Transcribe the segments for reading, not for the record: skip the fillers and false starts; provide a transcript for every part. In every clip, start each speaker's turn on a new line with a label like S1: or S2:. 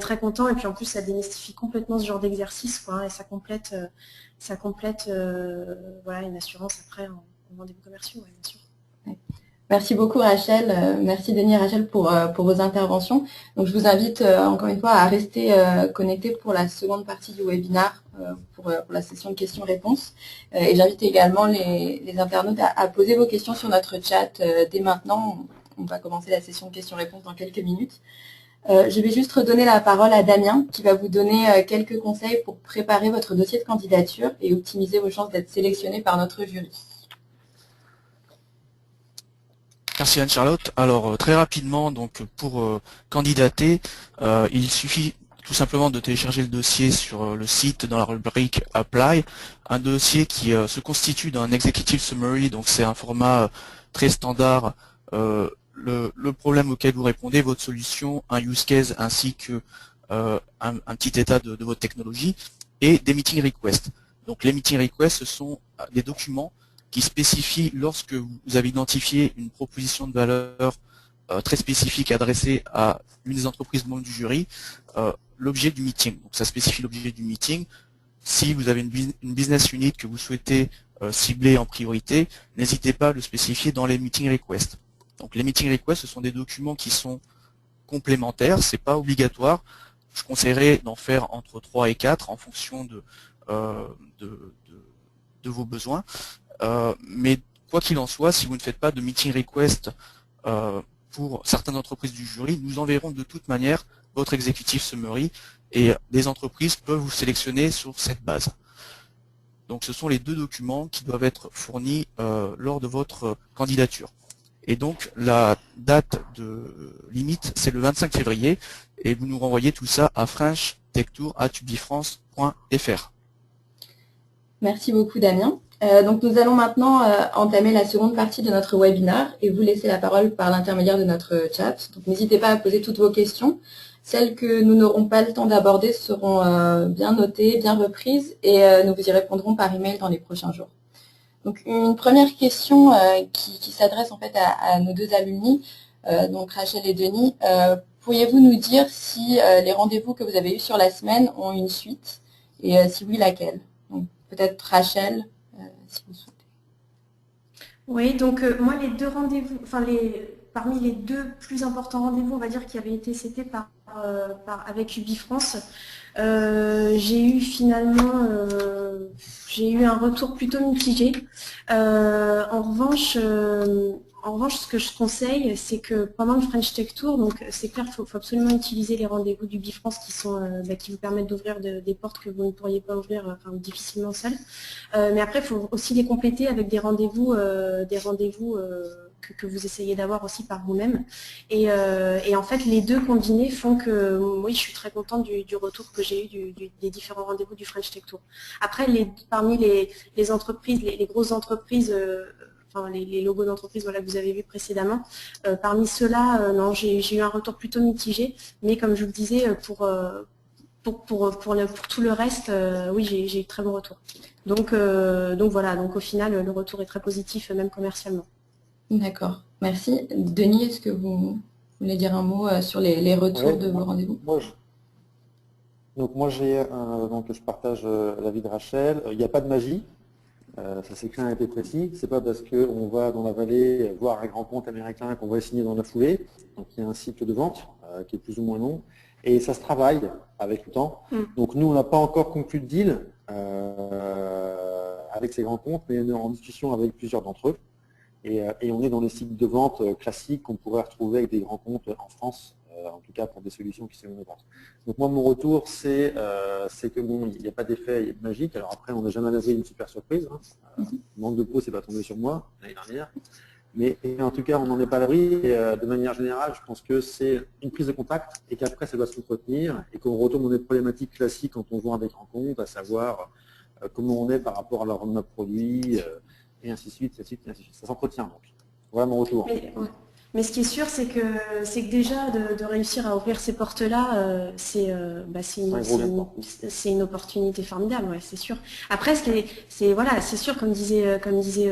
S1: très content. Et puis en plus, ça démystifie complètement ce genre d'exercice, quoi, et ça complète voilà, une assurance après en rendez-vous commerciaux, ouais, bien sûr.
S2: Merci beaucoup Rachel, merci Denis et Rachel pour vos interventions. Donc je vous invite encore une fois à rester connectés pour la seconde partie du webinaire, pour la session questions-réponses. Et j'invite également les internautes à poser vos questions sur notre chat dès maintenant. On va commencer la session questions-réponses dans quelques minutes. Je vais juste redonner la parole à Damien qui va vous donner quelques conseils pour préparer votre dossier de candidature et optimiser vos chances d'être sélectionné par notre jury.
S3: Merci Anne-Charlotte. Alors très rapidement, donc pour candidater, il suffit tout simplement de télécharger le dossier sur le site dans la rubrique Apply, un dossier qui se constitue d'un Executive Summary, donc c'est un format très standard, le problème auquel vous répondez, votre solution, un use case ainsi que un petit état de votre technologie, et des meeting requests. Donc les meeting requests, ce sont des documents qui spécifie lorsque vous avez identifié une proposition de valeur très spécifique adressée à une des entreprises membres du jury, l'objet du meeting. Donc ça spécifie l'objet du meeting. Si vous avez une business unit que vous souhaitez cibler en priorité, n'hésitez pas à le spécifier dans les meeting requests. Donc les meeting requests, ce sont des documents qui sont complémentaires, c'est pas obligatoire. Je conseillerais d'en faire entre 3 et 4 en fonction de vos besoins. Mais quoi qu'il en soit, si vous ne faites pas de meeting request pour certaines entreprises du jury, nous enverrons de toute manière votre executive summary et les entreprises peuvent vous sélectionner sur cette base. Donc ce sont les deux documents qui doivent être fournis lors de votre candidature. Et donc la date de limite, c'est le 25 février et vous nous renvoyez tout ça à frenchtechtour@ubifrance.fr.
S2: Merci beaucoup Damien. Donc nous allons maintenant entamer la seconde partie de notre webinaire et vous laisser la parole par l'intermédiaire de notre chat. Donc n'hésitez pas à poser toutes vos questions. Celles que nous n'aurons pas le temps d'aborder seront bien notées, bien reprises et nous vous y répondrons par email dans les prochains jours. Donc une première question qui s'adresse en fait à nos deux alumni, donc Rachel et Denis. Pourriez-vous nous dire si les rendez-vous que vous avez eus sur la semaine ont une suite et si oui, laquelle? Donc peut-être Rachel, si vous souhaitez.
S1: Oui, donc moi les deux rendez-vous, enfin parmi les deux plus importants rendez-vous, on va dire, qui avaient été cités avec Ubifrance, j'ai eu finalement un retour plutôt mitigé. En revanche, ce que je conseille, c'est que pendant le French Tech Tour, donc c'est clair, il faut absolument utiliser les rendez-vous du Bifrance qui vous permettent d'ouvrir des portes que vous ne pourriez pas ouvrir difficilement seul. Mais après, il faut aussi les compléter avec des rendez-vous que vous essayez d'avoir aussi par vous-même. Et en fait, les deux combinés font que, oui, je suis très contente du retour que j'ai eu des différents rendez-vous du French Tech Tour. Après, parmi les entreprises, les grosses entreprises, les logos d'entreprise, voilà, que vous avez vu précédemment, parmi ceux-là, non, j'ai eu un retour plutôt mitigé, mais comme je vous le disais, pour tout le reste, oui, j'ai eu très bon retour. Donc voilà, donc au final, le retour est très positif, même commercialement.
S2: D'accord, merci. Denis, est-ce que vous voulez dire un mot sur les retours de vos rendez-vous?
S4: Donc moi, je partage l'avis de Rachel. Il n'y a pas de magie. Ça c'est clair et précis. C'est pas parce qu'on va dans la vallée voir un grand compte américain qu'on va signer dans la foulée. Donc il y a un cycle de vente qui est plus ou moins long. Et ça se travaille avec le temps. Donc nous, on n'a pas encore conclu de deal avec ces grands comptes, mais on est en discussion avec plusieurs d'entre eux. Et on est dans les cycles de vente classiques qu'on pourrait retrouver avec des grands comptes en France, en tout cas pour des solutions qui sont innovantes. Donc moi, mon retour, c'est que bon, il n'y a pas d'effet magique. Alors après, on n'a jamais à l'abri d'une super surprise. Manque de peau, c'est pas tombé sur moi l'année dernière. Mais en tout cas, on n'en est pas à l'abri. De manière générale, je pense que c'est une prise de contact et qu'après, ça doit se entretenir et qu'on retourne dans des problématiques classiques quand on voit avec grands comptes, à savoir comment on est par rapport à leur roadmap produit, et ainsi de suite, et ainsi de suite, et ainsi de suite. Ça s'entretient donc. Voilà mon retour.
S1: Mais ce qui est sûr, c'est que déjà de réussir à ouvrir ces portes-là, c'est une opportunité formidable, ouais, c'est sûr. Après, voilà, c'est sûr, comme disait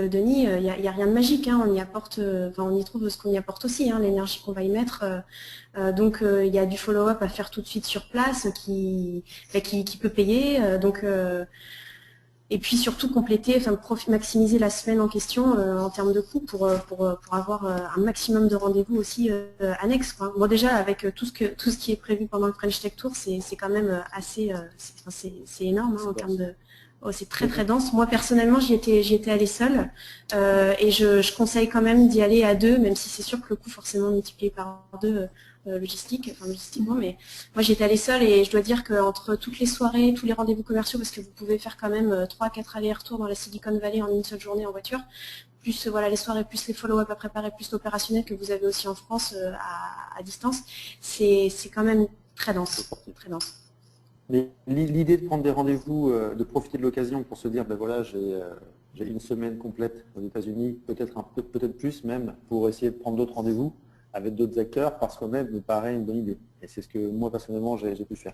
S1: Denis, il y a rien de magique, hein, on y apporte, on y trouve ce qu'on y apporte aussi, hein, l'énergie qu'on va y mettre. Donc, il y a du follow-up à faire tout de suite sur place qui peut payer. Et puis surtout compléter, maximiser la semaine en question en termes de coûts pour avoir un maximum de rendez-vous aussi annexes, quoi. Bon, déjà avec tout ce qui est prévu pendant le French Tech Tour, c'est quand même assez, c'est énorme, hein, en termes de, oh, c'est très très dense. Moi personnellement, j'y étais allée seule et je conseille quand même d'y aller à deux, même si c'est sûr que le coût forcément multiplié par deux logistiquement, mais moi j'étais allée seule et je dois dire qu'entre toutes les soirées, tous les rendez-vous commerciaux, parce que vous pouvez faire quand même 3-4 allers-retours dans la Silicon Valley en une seule journée en voiture, plus voilà les soirées, plus les follow-up à préparer, plus l'opérationnel que vous avez aussi en France à distance, c'est quand même très dense, très dense.
S4: Mais l'idée de prendre des rendez-vous, de profiter de l'occasion pour se dire, ben voilà, j'ai une semaine complète aux États-Unis, peut-être plus même, pour essayer de prendre d'autres rendez-vous avec d'autres acteurs, par soi-même me paraît une bonne idée. Et c'est ce que moi personnellement j'ai pu faire.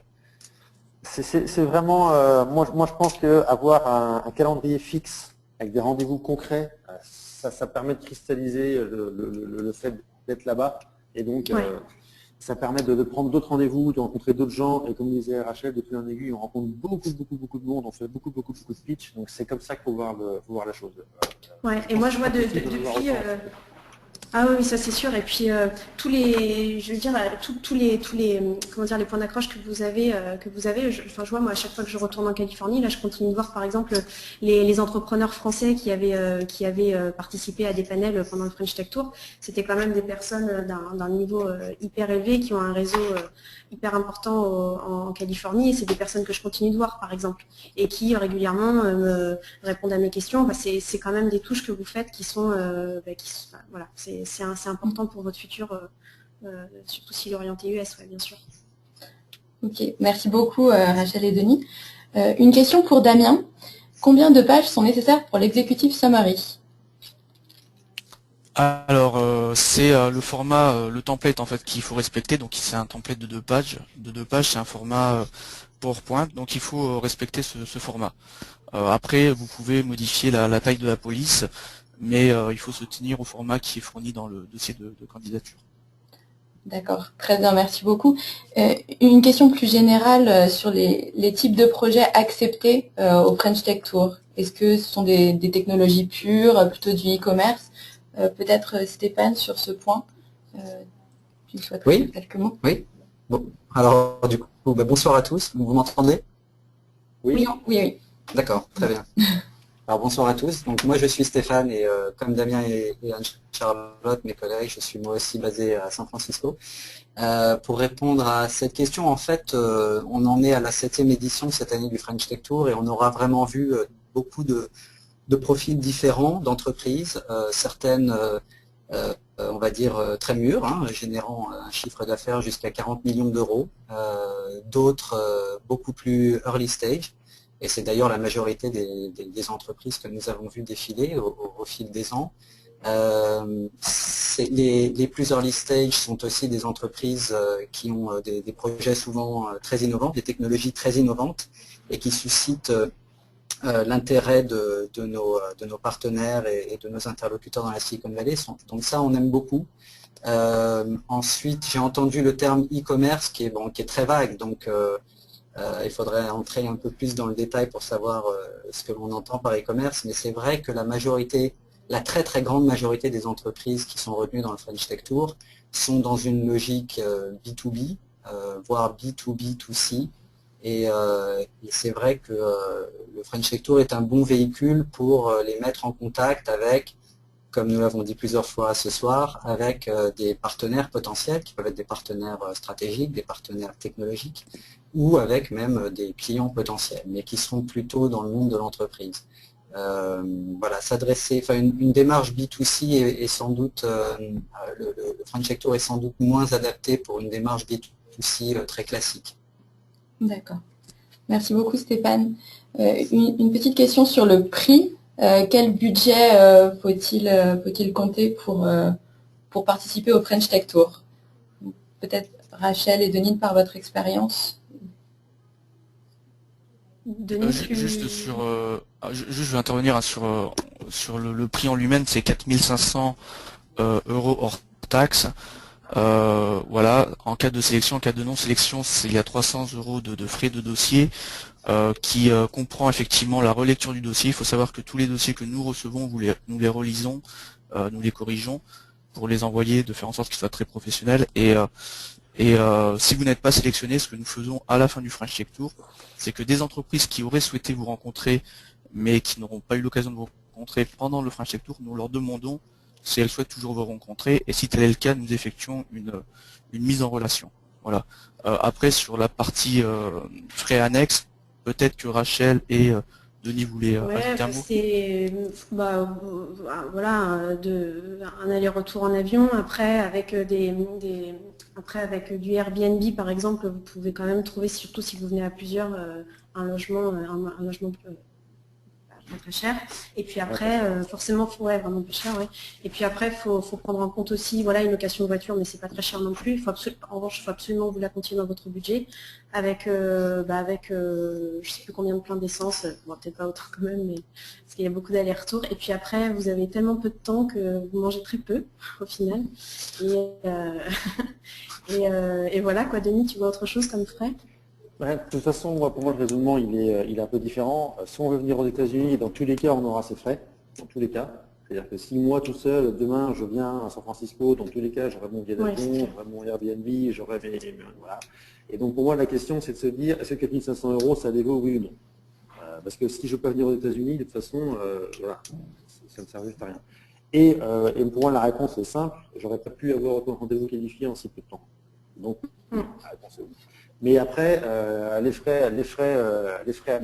S4: C'est vraiment, moi je pense qu'avoir un calendrier fixe avec des rendez-vous concrets, ça permet de cristalliser le fait d'être là-bas. Et donc, ça permet de prendre d'autres rendez-vous, de rencontrer d'autres gens. Et comme disait Rachel, de fil en aiguille, on rencontre beaucoup de monde, on fait beaucoup de pitch. Donc c'est comme ça qu'il faut voir la chose.
S1: Ouais, et moi je vois depuis... Ah oui, ça c'est sûr. Et puis je veux dire, tous les comment dire, les points d'accroche que vous avez, je vois moi à chaque fois que je retourne en Californie, là je continue de voir par exemple les entrepreneurs français qui avaient participé à des panels pendant le French Tech Tour. C'était quand même des personnes d'un niveau hyper élevé qui ont un réseau hyper important en Californie. Et c'est des personnes que je continue de voir par exemple et qui régulièrement me répondent à mes questions. C'est quand même des touches que vous faites qui sont, voilà, c'est important pour votre futur, surtout s'il est orienté US, ouais, bien sûr.
S2: Ok, merci beaucoup Rachel et Denis. Une question pour Damien. Combien de pages sont nécessaires pour l'executive summary?
S3: Alors, c'est le format, le template en fait qu'il faut respecter. Donc, c'est un template de 2 pages. De 2 pages, c'est un format PowerPoint. Donc, il faut respecter ce format. Après, vous pouvez modifier la taille de la police, mais il faut se tenir au format qui est fourni dans le dossier de candidature.
S2: D'accord, très bien, merci beaucoup. Une question plus générale sur les types de projets acceptés au French Tech Tour. Est-ce que ce sont des technologies pures, plutôt du e-commerce? Peut-être Stéphane sur ce point. Tu souhaiterais dire quelques mots?
S5: Oui. Bon, alors du coup, bonsoir à tous. Vous m'entendez?
S2: Oui.
S5: D'accord, très bien. Alors bonsoir à tous. Donc moi je suis Stéphane et comme Damien et Anne-Charlotte, mes collègues, je suis moi aussi basé à San Francisco. Pour répondre à cette question, en fait, on en est à la 7e édition cette année du French Tech Tour et on aura vraiment vu beaucoup de profils différents d'entreprises, certaines on va dire très mûres, hein, générant un chiffre d'affaires jusqu'à 40 millions d'euros, d'autres beaucoup plus early stage. Et c'est d'ailleurs la majorité des entreprises que nous avons vu défiler au fil des ans. Les plus early stage sont aussi des entreprises qui ont des projets souvent très innovants, des technologies très innovantes et qui suscitent l'intérêt de nos partenaires et de nos interlocuteurs dans la Silicon Valley. Donc ça, on aime beaucoup. Ensuite, j'ai entendu le terme e-commerce qui est très vague, donc il faudrait entrer un peu plus dans le détail pour savoir ce que l'on entend par e-commerce, mais c'est vrai que la très grande majorité des entreprises qui sont retenues dans le French Tech Tour sont dans une logique B2B, voire B2B2C, et c'est vrai que le French Tech Tour est un bon véhicule pour les mettre en contact avec, comme nous l'avons dit plusieurs fois ce soir, avec des partenaires potentiels, qui peuvent être des partenaires stratégiques, des partenaires technologiques, ou avec même des clients potentiels, mais qui seront plutôt dans le monde de l'entreprise. Voilà, une démarche B2C est sans doute, le French Tech Tour est sans doute moins adapté pour une démarche B2C très classique.
S2: D'accord. Merci beaucoup Stéphane. Une petite question sur le prix. Quel budget faut-il compter pour pour participer au French Tech Tour? Peut-être Rachel et Denis par votre expérience.
S1: Denis,
S3: Juste je vais intervenir hein, sur le prix en lui-même, c'est 4500 euros hors taxe. Voilà, en cas de sélection, en cas de non-sélection, il y a 300 euros de frais de dossier qui comprend effectivement la relecture du dossier. Il faut savoir que tous les dossiers que nous recevons, nous les relisons, nous les corrigeons pour les envoyer, de faire en sorte qu'ils soient très professionnels. Et si vous n'êtes pas sélectionné, ce que nous faisons à la fin du French Tech Tour, c'est que des entreprises qui auraient souhaité vous rencontrer, mais qui n'auront pas eu l'occasion de vous rencontrer pendant le French Tech Tour, nous leur demandons si elles souhaitent toujours vous rencontrer, et si tel est le cas, nous effectuons une mise en relation. Voilà. Après, sur la partie frais annexes, peut-être que Rachel et Denis voulaient ajouter un mot.
S1: C'est voilà, un aller-retour en avion. Après, avec avec du Airbnb, par exemple, vous pouvez quand même trouver, surtout si vous venez à plusieurs, un logement pas très cher. Et puis après, forcément, vraiment peu cher, ouais. Et puis après, faut prendre en compte aussi, voilà, une location de voiture, mais c'est pas très cher non plus. En revanche, il faut absolument vous la compter dans votre budget, avec je sais plus combien de plein d'essence, bon, peut-être pas autant quand même, mais parce qu'il y a beaucoup d'allers-retours. Et puis après, vous avez tellement peu de temps que vous mangez très peu, au final. Et voilà, quoi. Denis, tu vois autre chose comme frais?
S4: Ouais, de toute façon, pour moi, le raisonnement, il est un peu différent. Si on veut venir aux États-Unis, dans tous les cas, on aura ses frais, dans tous les cas. C'est-à-dire que si moi, tout seul, demain, je viens à San Francisco, dans tous les cas, j'aurai mon billet d'avion, j'aurai mon Airbnb, j'aurai voilà. Et donc, pour moi, la question, c'est de se dire, est-ce que 4500 euros, ça les vaut, oui ou non? Parce que si je ne peux pas venir aux États-Unis, de toute façon, voilà, ça ne sert juste à rien. Et pour moi, la réponse est simple. J'aurais pas pu avoir autant de rendez-vous qualifiés en si peu de temps. Donc, la réponse est oui. Mais après, les frais annexes, les frais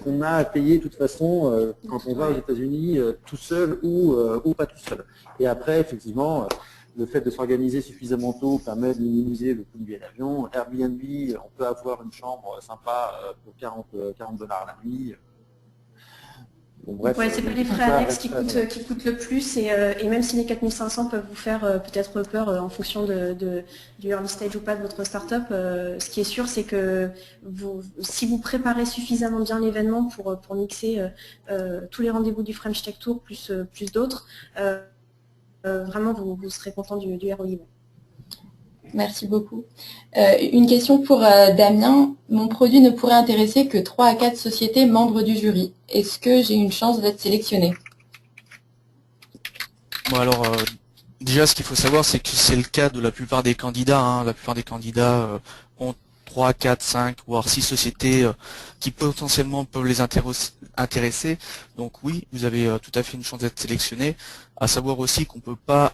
S4: qu'on a à payer de toute façon quand on va aux États-Unis tout seul ou pas tout seul. Et après, effectivement, le fait de s'organiser suffisamment tôt permet de minimiser le coût du billet d'avion. Airbnb, on peut avoir une chambre sympa pour 40 $ la nuit.
S1: Bon, bref, c'est pas les frais annexes qui coûtent le plus, et même si les 4500 peuvent vous faire peut-être peur en fonction du early stage ou pas de votre startup, ce qui est sûr, c'est que si vous préparez suffisamment bien l'événement pour mixer tous les rendez-vous du French Tech Tour plus d'autres, vraiment vous serez content du ROI.
S2: Merci beaucoup. Une question pour Damien. Mon produit ne pourrait intéresser que 3 à 4 sociétés membres du jury. Est-ce que j'ai une chance d'être sélectionné?
S3: Bon, alors, déjà, ce qu'il faut savoir, c'est que c'est le cas de la plupart des candidats. Hein. La plupart des candidats ont 3, 4, 5, voire 6 sociétés qui potentiellement peuvent les intéresser. Donc oui, vous avez tout à fait une chance d'être sélectionné. À savoir aussi qu'on ne peut pas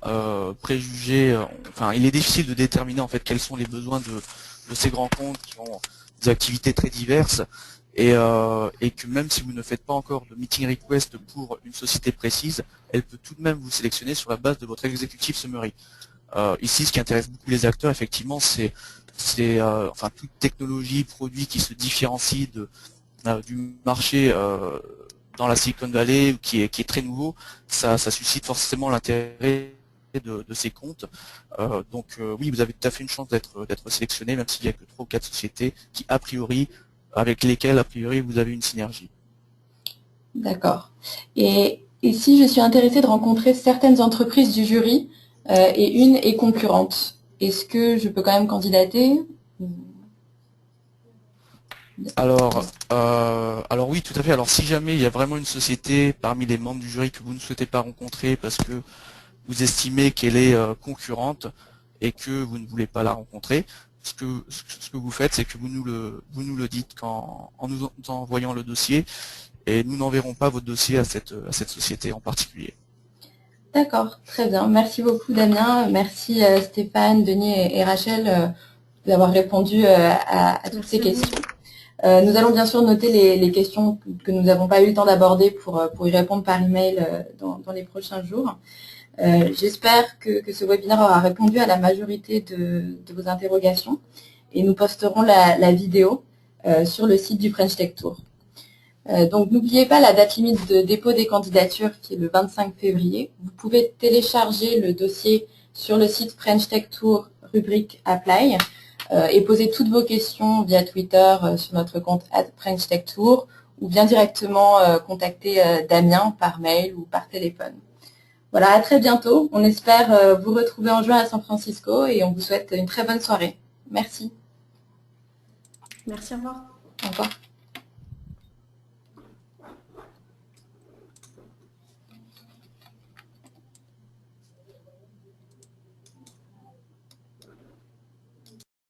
S3: préjuger, enfin il est difficile de déterminer en fait quels sont les besoins de ces grands comptes qui ont des activités très diverses, et que même si vous ne faites pas encore de meeting request pour une société précise, elle peut tout de même vous sélectionner sur la base de votre executive summary. Ici, ce qui intéresse beaucoup les acteurs, effectivement, c'est enfin toute technologie, produit qui se différencie du marché dans la Silicon Valley, qui est très nouveau, ça suscite forcément l'intérêt de ces comptes. Donc oui, vous avez tout à fait une chance d'être sélectionné, même s'il n'y a que 3 ou 4 sociétés qui, avec lesquelles, a priori, vous avez une synergie.
S2: D'accord. Et si je suis intéressée de rencontrer certaines entreprises du jury et une est concurrente, est-ce que je peux quand même candidater?
S3: Alors oui, tout à fait. Alors si jamais il y a vraiment une société parmi les membres du jury que vous ne souhaitez pas rencontrer parce que vous estimez qu'elle est concurrente et que vous ne voulez pas la rencontrer, ce que vous faites, c'est que vous nous le dites en nous envoyant le dossier, et nous n'enverrons pas votre dossier à cette société en particulier.
S2: D'accord, très bien. Merci beaucoup Damien. Merci Stéphane, Denis et Rachel d'avoir répondu à toutes ces questions. Nous allons bien sûr noter les questions que nous n'avons pas eu le temps d'aborder pour y répondre par email dans les prochains jours. J'espère que ce webinaire aura répondu à la majorité de vos interrogations, et nous posterons la vidéo sur le site du French Tech Tour. Donc n'oubliez pas la date limite de dépôt des candidatures qui est le 25 février. Vous pouvez télécharger le dossier sur le site French Tech Tour, rubrique Apply, et poser toutes vos questions via Twitter sur notre compte @FrenchTechTour ou bien directement contacter Damien par mail ou par téléphone. Voilà, à très bientôt. On espère vous retrouver en juin à San Francisco et on vous souhaite une très bonne soirée. Merci.
S1: Merci, au revoir.
S2: Au revoir.